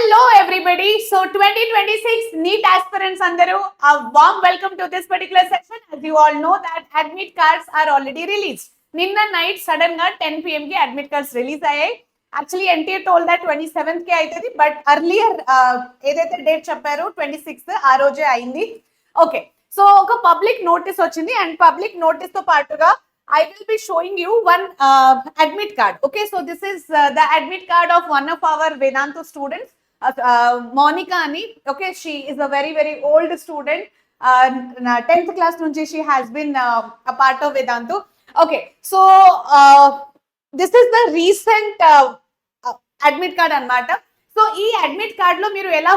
Hello everybody. So 2026 NEET aspirants andaru, a warm welcome to this particular session. As you all know that admit cards are already released. Ninna night sudden ga 10 pm ki admit cards release ayayi. Actually NTA told that 27th ki aitadi, but earlier edaithe date chepparu 26th aa roje ayindi. Okay. So oka public notice ochindi and public notice to paatuga I will be showing you one admit card. Okay, so this is the admit card of one of our Vedantu students, Monica Ani. Okay, she is a very old student. 10th class nunchi she has been a part of Vedantu. Okay, so this is the recent admit card anamata. So ఈ admit card లో మీరు ఎలా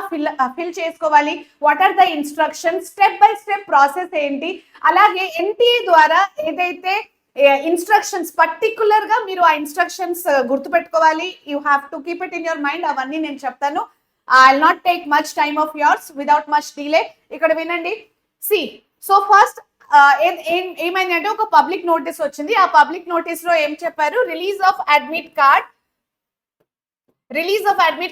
fill చేసుకోవాలి, what are the instructions, step by step process ఏంటి, అలాగే NTA ద్వారా ఏదైతే instructions particular గా మీరు ఆ ఇన్స్ట్రక్షన్స్ గుర్తుపెట్టుకోవాలి. You have to keep it in your mind. అవన్నీ నేను చెప్తాను. I will not take much time of yours without much delay. ఇక్కడ వినండి. సి సో ఫస్ట్ ఏమైందంటే ఒక పబ్లిక్ నోటీస్ వచ్చింది. ఆ పబ్లిక్ నోటీస్ లో ఏం చెప్పారు, release of admit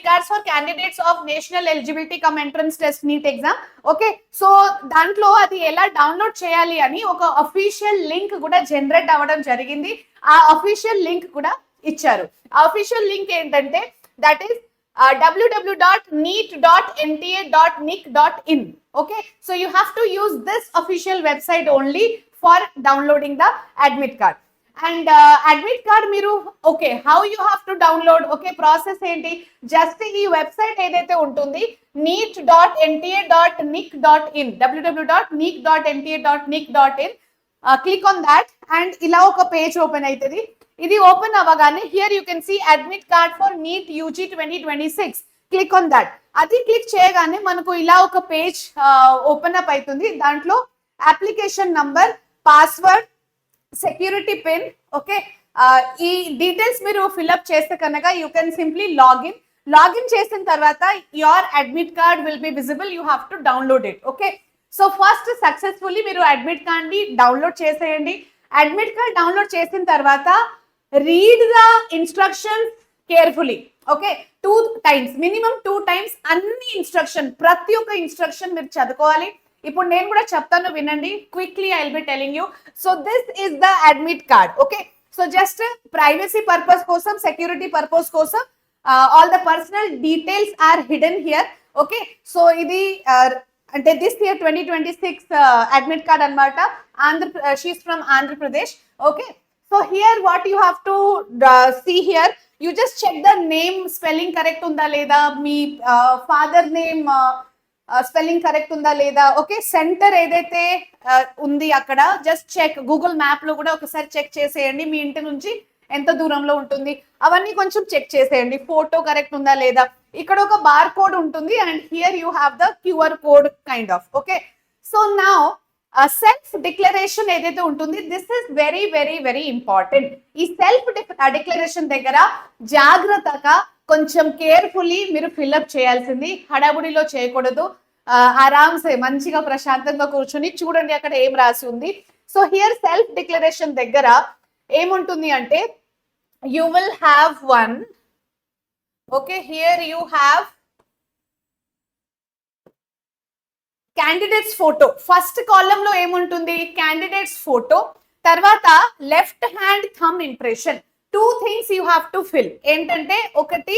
cards for candidates of national eligibility cum entrance test NEET exam. Okay, so దాంట్లో అది ఎలా డౌన్లోడ్ చేయాలి అని ఒక అఫీషియల్ లింక్ కూడా జనరేట్ అవ్వడం జరిగింది. ఆ అఫీషియల్ లింక్ కూడా ఇచ్చారు. ఆ అఫీషియల్ లింక్ ఏంటంటే that is www.neet.nta.nic.in. okay, so you have to use this official website only for downloading the admit card. And admit card మీరు okay how you have to download. Okay, process ఏంటి, just ఈ website ఏదైతే ఉంటుంది neet.nta.nic.in, www.neet.nta.nic.in, click on that and ఇలా ఒక page open అవుతుంది. ఇది open అవ్వగానే here you can see admit card for NEET UG 2026. Click on that. అది క్లిక్ చేయగానే మనకు ఇలా ఒక పేజ్ ఓపెన్ అప్ అవుతుంది. దాంట్లో application number, password, security pin, okay, ఈ డీటెయిల్స్ మీరు ఫిల్అప్ చేస్తే కనుక యూ కెన్ సింప్లీ లాగిన్ చేసిన తర్వాత your admit card will be visible. You have to download it. Okay, so first successfully మీరు అడ్మిట్ కార్డ్ ని డౌన్లోడ్ చేసేయండి. అడ్మిట్ కార్డ్ డౌన్లోడ్ చేసిన తర్వాత read the instructions carefully. Okay, 2 times, minimum 2 times అన్ని instruction, ప్రతి ఒక్క ఇన్స్ట్రక్షన్ మీరు చదువుకోవాలి. ఇప్పుడు నేను కూడా చెప్తాను, వినండి. Quickly I will be telling you. So this is the admit card. Okay, so just privacy purpose కోసం, సెక్యూరిటీ పర్పస్ కోసం all the personal details are hidden here. Okay, so ఇది అంటే దిస్ ఇయర్ 2026 అడ్మిట్ కార్డ్ అనమాట. She's from Andhra Pradesh. Okay, so here what you have to see here, you just check the name spelling correct ఉందా లేదా, మీ father name spelling correct ఉందా లేదా. Okay, centre ఏదైతే ఉంది అక్కడ జస్ట్ చెక్. గూగుల్ మ్యాప్ లో కూడా ఒకసారి చెక్ చేసేయండి, మీ ఇంటి నుంచి ఎంత దూరంలో ఉంటుంది అవన్నీ కొంచెం చెక్ చేసేయండి. ఫోటో కరెక్ట్ ఉందా లేదా. ఇక్కడ ఒక బార్ కోడ్ ఉంటుంది and here you have the QR code kind of. Okay, so now self declaration ఏదైతే ఉంటుంది, దిస్ ఇస్ వెరీ ఇంపార్టెంట్. ఈ సెల్ఫ్ డిక్లరేషన్ దగ్గర జాగ్రత్తగా కొంచెం కేర్ఫుల్లీ మీరు ఫిల్అప్ చేయాల్సింది. హడాబుడిలో చేయకూడదు. ఆరామ్సే మంచిగా ప్రశాంతంగా కూర్చొని చూడండి అక్కడ ఏం రాసి ఉంది. సో హియర్ సెల్ఫ్ డిక్లరేషన్ దగ్గర ఏముంటుంది అంటే you will have one. Okay, here you have candidates photo. First column లో ఏముంటుంది, క్యాండిడేట్స్ ఫోటో, తర్వాత left hand thumb impression. 2 things you have to fill. ఏంటంటే ఒకటి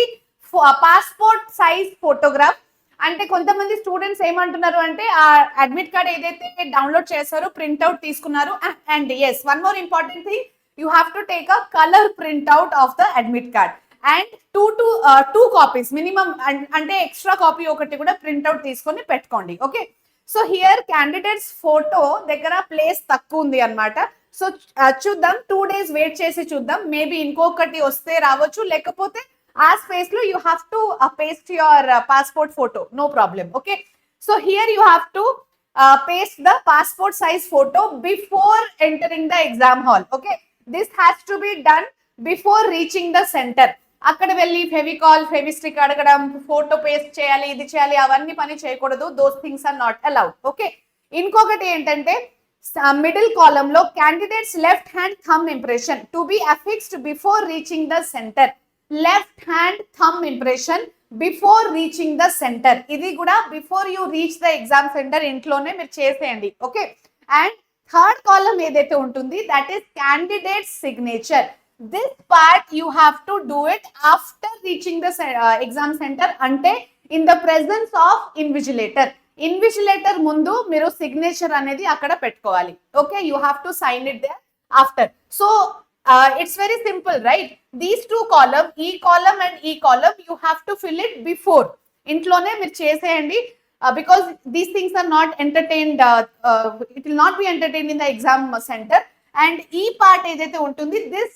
పాస్పోర్ట్ సైజ్ ఫోటోగ్రాఫ్. అంటే కొంతమంది స్టూడెంట్స్ ఏమంటున్నారు అంటే ఆ అడ్మిట్ కార్డ్ ఏదైతే డౌన్లోడ్ చేశారో ప్రింట్అవుట్ తీసుకున్నారు. And yes, one more important thing, you have to take a colour printout of the admit card and 2 copies minimum. అంటే ఎక్స్ట్రా కాపీ ఒకటి కూడా ప్రింట్అవుట్ తీసుకొని పెట్టుకోండి. Okay, so here candidates photo దగ్గర place తక్కువ ఉంది అనమాట. సో చూద్దాం, 2 days వెయిట్ చేసి చూద్దాం. మేబీ ఇంకొకటి వస్తే రావచ్చు, లేకపోతే ఆ స్పేస్ లో you have to paste your passport photo, no problem. Okay, so here you have to paste the passport size photo before entering the exam hall. Okay, this has to be done before reaching the centre. అక్కడ వెళ్ళి ఫెవికాల్, ఫెవిస్టిక్ అడగడం, photo paste చేయాలి, ఇది చేయాలి, అవన్నీ పని చేయకూడదు. Those things are not allowed. Okay, ఇంకొకటి ఏంటంటే మిడిల్ కాలమ్ లో candidates left hand thumb impression to be affixed before reaching the centre. Left hand thumb impression before reaching the centre. ఇది కూడా before you reach the exam centre ఇంట్లోనే మీరు చేసేయండి. Okay, and third column ఏదైతే ఉంటుంది that is candidate signature. This part you have to do it after reaching the exam centre, అంటే in the presence of invigilator. Invigilator ముందు మీరు signature అనేది అక్కడ పెట్టుకోవాలి. Okay, you have to sign it there after. So it's very simple, right? These two column, E column and E column, you have to fill it before. ఇంట్లోనే మీరు చేసేయండి, because these things are not entertained, it will not be entertained in the exam center. And ఈ part ఏదైతే ఉంటుంది this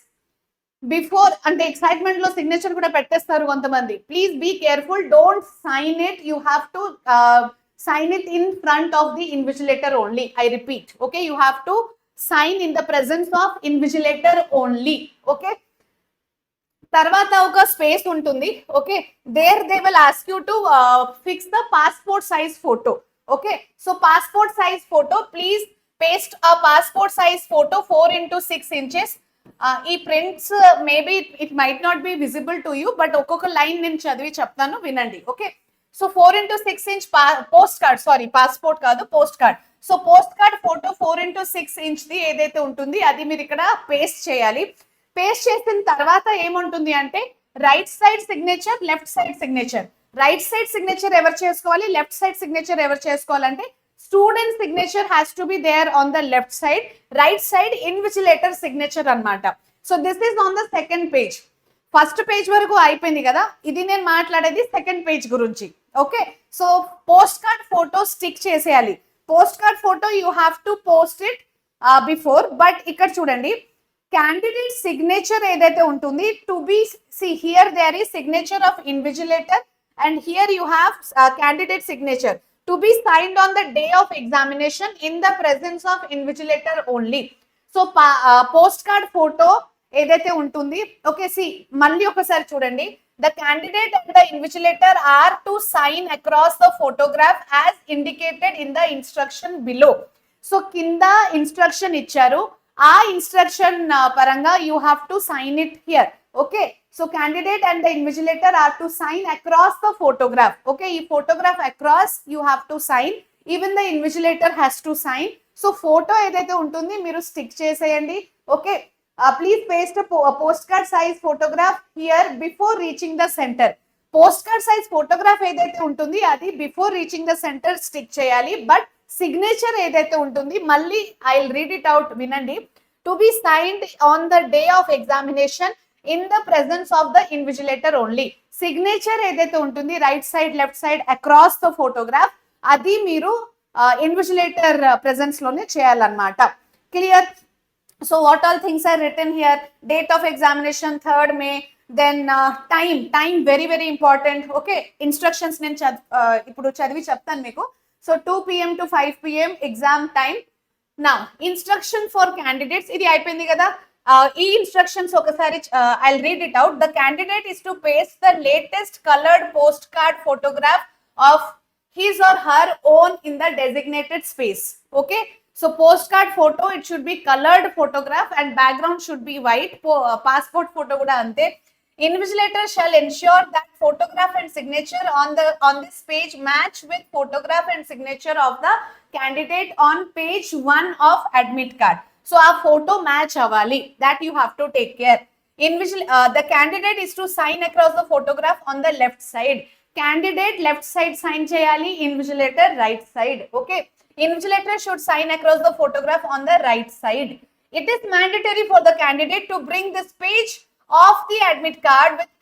before, అంటే excitement లో signature కూడా పెట్టేస్తారు కొంతమంది. Please be careful, don't sign it. You have to sign it in front of the invigilator only. I repeat, okay, you have to sign in the presence of invigilator only. Okay, తర్వాత ఒక space ఉంటుంది. Okay, there they will ask you to fix the passport size photo. Okay, so passport size photo, please paste a passport size photo 4x6 inches. ఈ prints maybe it might not be visible to you, but ఒక్కొక్క line నేను చదివి చెప్తాను, వినండి. Okay, so 4x6 inch post card, sorry passport కాదు, post card. So post card photo 4x6 inch ది ఏదైతే ఉంటుంది అది మీరు ఇక్కడ పేస్ట్ చేయాలి. పేస్ట్ చేసిన తర్వాత ఏముంటుంది అంటే right side signature, left side signature. Right side signature ఎవరు చేసుకోవాలి, లెఫ్ట్ సైడ్ సిగ్నేచర్ ఎవరు చేసుకోవాలంటే student signature has to be there on the left side, right side invigilator signature అన్నమాట. So this is on the second page. First page వరకు అయిపోయింది కదా, ఇది నేను మాట్లాడేది సెకండ్ పేజ్ గురించి. Okay, so post card photo stick చేసేయాలి. Post card photo you have to post it before, but ఇక్కడ చూడండి క్యాండిడేట్ సిగ్నేచర్ ఏదైతే ఉంటుంది to be, see here there is signature of invigilator and here you have candidate signature to be signed on the day of examination in the presence of invigilator only. So post card photo ఏదైతే ఉంటుంది, okay, C మళ్ళీ ఒకసారి చూడండి. The candidate and the invigilator are to sign across the photograph as indicated in the instruction below. So kinda instruction icharu, aa instruction paranga you have to sign it here. Okay, so candidate and the invigilator are to sign across the photograph. Okay, ee photograph across you have to sign, even the invigilator has to sign. So photo edaithe untundi meeru stick cheseyandi. Okay, please paste a postcard size photograph here before reaching the center. Postcard size photograph ఏదైతే ఉంటుంది అది before reaching the centre stick చేయాలి, but signature ఏదైతే ఉంటుంది మళ్ళీ I will read it out, వినండి. To be signed on the day of examination in the presence of the invigilator only. Signature ఏదైతే ఉంటుంది right side left side across the photograph, అది మీరు invigilator presence లోనే చేయాలన్నమాట. Clear? So what all things are written here? Date of examination 3rd May, then time very very important. Okay, instructions నేను ఇప్పుడు చదివి చెప్తాను మీకు. So 2 PM to 5 PM exam time. Now instruction for candidates, ఇది అయిపోయింది కదా. ఈ ఇన్స్ట్రక్షన్స్ ఒకసారి I'll read it out. The candidate is to paste the latest colored postcard photograph of his or her own in the designated space. Okay, so postcard photo, it should be colored photograph and background should be white. Passport photo kuda ante. Invigilator shall ensure that photograph and signature on this page match with photograph and signature of the candidate on page 1 of admit card. So our photo match avali, that you have to take care. The candidate is to sign across the photograph on the left side. Candidate left side sign cheyali, invigilator right side. Okay, invigilator should sign across the photograph on the right side. It is mandatory for the candidate to bring this page of the admit card with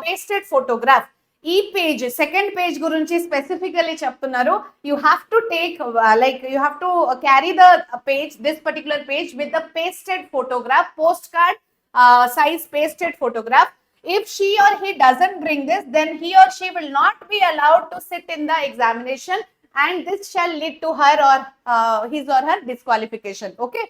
pasted photograph. ఈ page second page గురించి specifically చెప్తున్నారు. You have to take like you have to carry the page, this particular page with the pasted photograph, post card size pasted photograph. If she or he doesn't bring this, then he or she will not be allowed to sit in the examination, and this shall lead to her or his or her disqualification. Okay,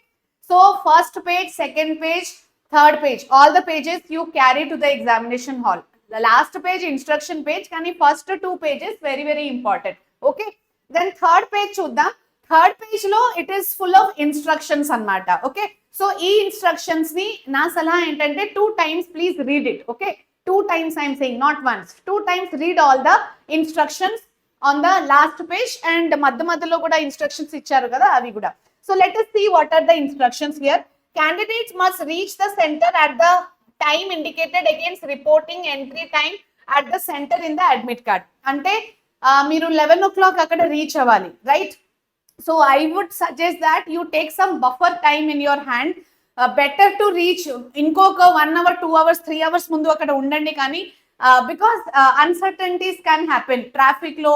so first page, second page, third page, all the pages you carry to the examination hall. The last page instruction page, kani first 2 pages very very important. Okay, then third page chuddam. Third page lo it is full of instructions annamata. Okay, so ee instructions ni na salaha entante 2 times please read it. Okay, 2 times I'm saying, not once, 2 times read all the instructions on the last page, and మధ్యలో కూడా instructions ఇచ్చారు కదా అవి కూడా. So let us see what are the instructions here. Candidates must reach the center at the time indicated against reporting entry time at the center in the admit card. అంటే మీరు 11 o'clock అక్కడ reach అవ్వాలి, right? So I would suggest that you take some buffer time in your hand. Better to reach ఇంకొక 1 hour 2 hours 3 hours ముందు అక్కడ ఉండండి. కానీ because uncertainties can happen. Traffic లో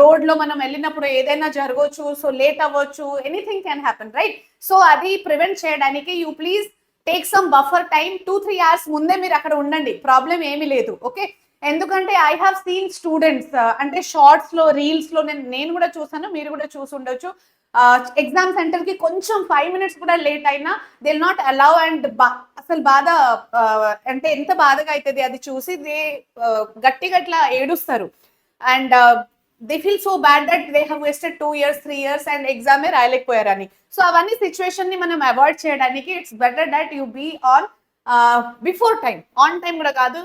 రోడ్ లో మనం వెళ్ళినప్పుడు ఏదైనా జరగవచ్చు, సో లేట్ అవ్వచ్చు, anything can happen, right? So అది ప్రివెంట్ చేయడానికి you please take some buffer time. 2-3 hours ముందే మీరు అక్కడ ఉండండి, ప్రాబ్లం ఏమీ లేదు, ఓకే? ఎందుకంటే ఐ హావ్ సీన్ స్టూడెంట్స్ అంటే షార్ట్స్ లో రీల్స్ లో నేను కూడా చూసాను, మీరు కూడా చూసి ఉండొచ్చు. ఎగ్జామ్ సెంటర్ కి కొంచెం 5 minutes కూడా లేట్ అయినా they will not allow. And అసలు బాధ అంటే ఎంత బాధగా అవుతుంది అది చూసి. దే గట్టిగా అట్లా ఏడుస్తారు and they feel so bad that they have wasted 2 years 3 years and ఎగ్జామే రాయలేకపోయారని. సో అవన్నీ సిచ్యువేషన్ ని మనం అవాయిడ్ చేయడానికి it's better that you be on before time. On time కూడా కాదు,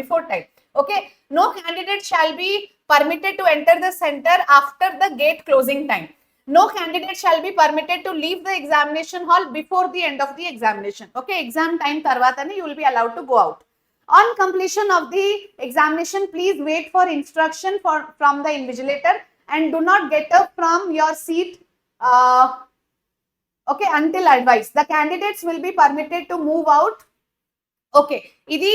before time. Okay, no candidate shall be permitted to enter the center after the gate closing time. No candidate shall be permitted to leave the examination hall before the end of the examination. Okay, exam time tarvatane you will be allowed to go out. On completion of the examination, please wait for instruction from the invigilator and do not get up from your seat okay until advised. The candidates will be permitted to move out. Okay, ఇది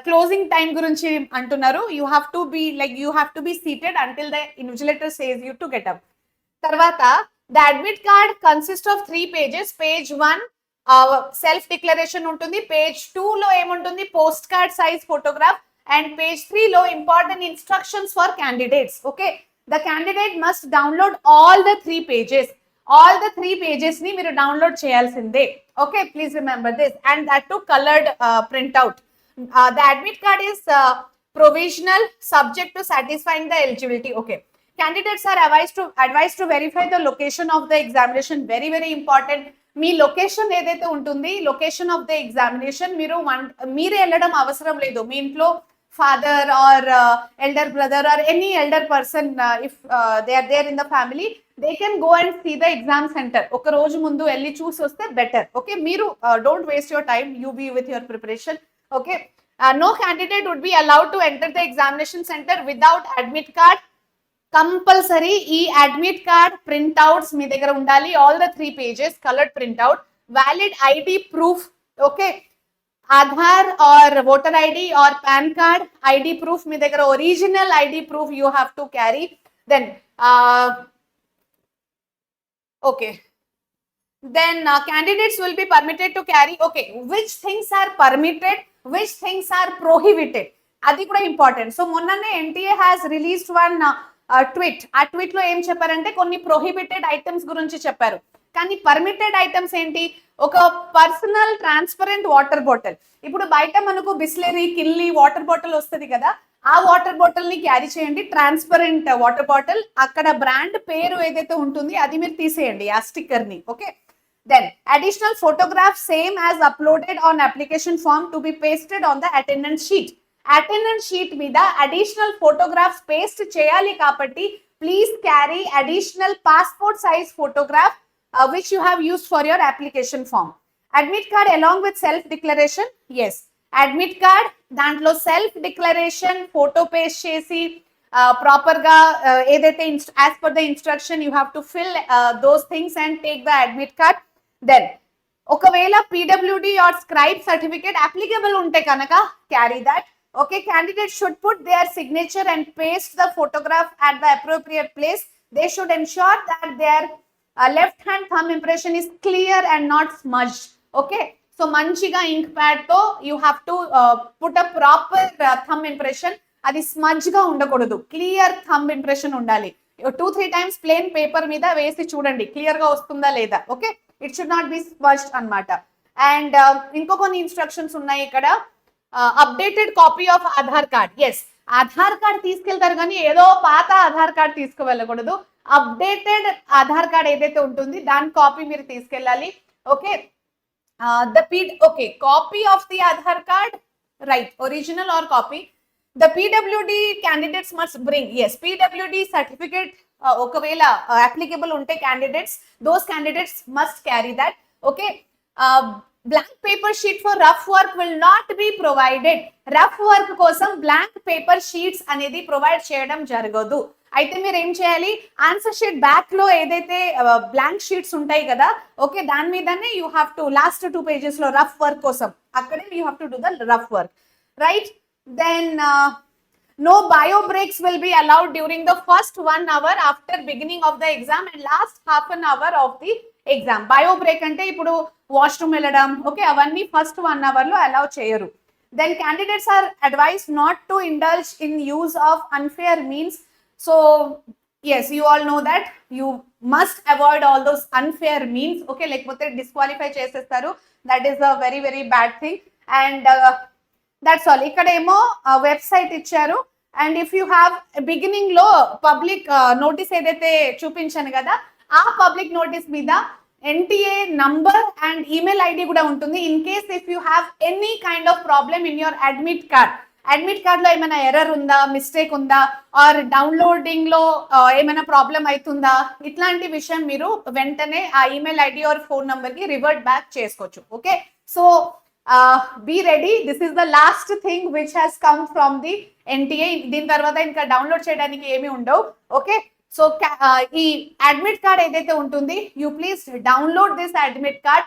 closing time గురించి అంటున్నారు. You have to be like you have to be seated until the invigilator says you to get up. తర్వాత the admit card consist of 3 pages. Page 1 self declaration ఉంటుంది, page 2 లో ఏముంటుంది post card size photograph, and page 3 లో important instructions for candidates. Okay, the candidate must download all the 3 pages. All the 3 pages ni మీరు download చేయాల్సిందే. Okay, please remember this. And that to coloured printout. The admit card is provisional subject to satisfying the eligibility. Okay, candidates are advised to verify the location of the examination. Very very important. Me location ఏదైతే ఉంటుంది, location of the examination మీరే వెళ్ళడం అవసరం లేదు. మీ ఇంట్లో father or elder brother or any elder person, if they are there in the family, they can go and see the exam center. ఒక రోజు ముందు వెళ్ళి చూసి వస్తే బెటర్. ఓకే, మీరు don't waste your time, you be with your preparation. Okay, no candidate would be allowed to enter the examination center without admit card. Compulsory ఈ admit card printouts మీ దగ్గర ఉండాలి. All the 3 pages coloured printout, valid ID proof. Okay, Aadhaar or voter ID or PAN card ID proof మీ దగ్గర, original ID proof you have to carry. Then okay, then candidates will be permitted to carry. Okay, which things are permitted, which things are prohibited, అది కూడా important. So మొన్ననే NTA has released one tweet. ఆ tweet లో ఏం చెప్పారంటే కొన్ని prohibited items గురించి చెప్పారు. కానీ పర్మిటెడ్ ఐటమ్స్ ఏంటి? ఒక పర్సనల్ ట్రాన్స్పరెంట్ వాటర్ బాటిల్. ఇప్పుడు బయట మనకు బిస్లెరీ కిన్లీ వాటర్ బాటిల్ వస్తుంది కదా, ఆ వాటర్ బాటిల్ ని క్యారీ చేయండి. ట్రాన్స్పరెంట్ వాటర్ బాటిల్, అక్కడ బ్రాండ్ పేరు ఏదైతే ఉంటుంది అది మీరు తీసేయండి, ఆ స్టిక్కర్ ని. Okay, then additional photograph same as uploaded on application form to be pasted on the attendance sheet. Attendance sheet మీద అడిషనల్ ఫోటోగ్రాఫ్స్ పేస్ట్ చేయాలి కాబట్టి please carry additional passport size photograph which you have used for your application form. Admit card along with self declaration. Yes, admit card దాంట్లో self declaration photo paste చేసి proper గా ఏదైతే as per the instruction you have to fill those things and take the admit card. Then ఒకవేళ PWD or scribe certificate applicable ఉంటే కనుక carry that. Okay, candidate should put their signature and paste the photograph at the appropriate place. They should ensure that their left hand thumb impression is clear and not smudged. Okay, so manchiga ink pad to you have to put a proper thumb impression. adi smudge ga undakodu, clear thumb impression undali. 2-3 times plain paper మీద వేసి చూడండి clear గా వస్తుందా లేదా. Okay, it should not be smudged అన్నమాట. And ఇంకో కొన్ని instructions ఉన్నాయి ఇక్కడ. Updated copy of Aadhaar card. Yes, Aadhaar card తీసుకెళ్తారు కానీ ఏదో పాత ఆధార్ కార్డ్ తీసుకువెళ్ళకూడదు. అప్డేటెడ్ ఆధార్ కార్డ్ ఏదైతే ఉంటుంది దాని కాపీ మీరు తీసుకెళ్ళాలి. Okay, okay, copy of the Aadhaar card right, original or copy. The PWD candidates must bring, yes, PWD certificate ఒకవేళ applicable ఉంటే candidates, those candidates must carry that. Okay, blank paper sheet for rough work will not be provided. Rough work కోసం blank paper sheets అనేది provide చేయడం జరగదు. అయితే మీరు ఏం చేయాలి, ఆన్సర్ షీట్ బ్యాక్ లో ఏదైతే బ్లాంక్ షీట్స్ ఉంటాయి కదా, ఓకే, దాని మీదనే you have to last 2 pages లో రఫ్ వర్క్ కోసం అక్కడే you have to do the rough work, right. Then no bio breaks will be allowed during the first 1 hour after beginning of the exam and last half an hour of the exam. Bio break అంటే ఇప్పుడు washroom వెళ్ళడం, okay, అవన్నీ first 1 hour లో allow చేయరు. Then candidates are advised not to indulge in use of unfair means. So yes, you all know that you must avoid all those unfair means, okay, లేకపోతే disqualify చేసేస్తారు. That is a very very bad thing. And that's all. ఇక్కడేమో website ఇచ్చారు. And if you have beginning లో public notice ఏదైతే చూపించాను కదా, ఆ public notice మీద NTA number and email ID కూడా ఉంటుంది. In case if you have any kind of problem in your admit card లో ఏమైనా ఎర్రర్ ఉందా, మిస్టేక్ ఉందా, ఆర్ డౌన్లోడింగ్ లో ఏమైనా ప్రాబ్లం అవుతుందా, ఇట్లాంటి విషయం మీరు వెంటనే ఆ email ID are phone number కి రివర్ట్ బ్యాక్ చేసుకోవచ్చు. Okay, so be ready. This is the last thing which has come from the NTA. దీని తర్వాత ఇంకా డౌన్లోడ్ చేయడానికి ఏమీ ఉండవు. ఓకే, సో ఈ అడ్మిట్ కార్డ్ ఏదైతే ఉంటుంది, you please download this admit card.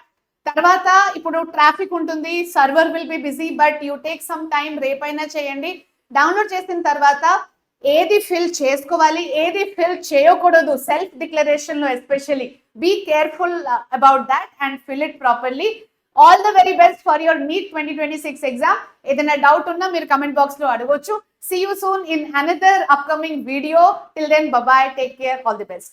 తర్వాత ఇప్పుడు ట్రాఫిక్ ఉంటుంది, server will be busy, but you take some time, రేపైనా చేయండి. డౌన్లోడ్ చేసిన తర్వాత ఏది ఫిల్ చేసుకోవాలి, ఏది ఫిల్ చేయకూడదు, సెల్ఫ్ డిక్లరేషన్ లో especially be careful about that and fill it properly. All the very best for your NEET 2026 exam. ఏదైనా డౌట్ ఉన్నా మీరు కమెంట్ బాక్స్ లో అడగొచ్చు. See you soon in another upcoming video. Till then, bye bye. Take care. All the best.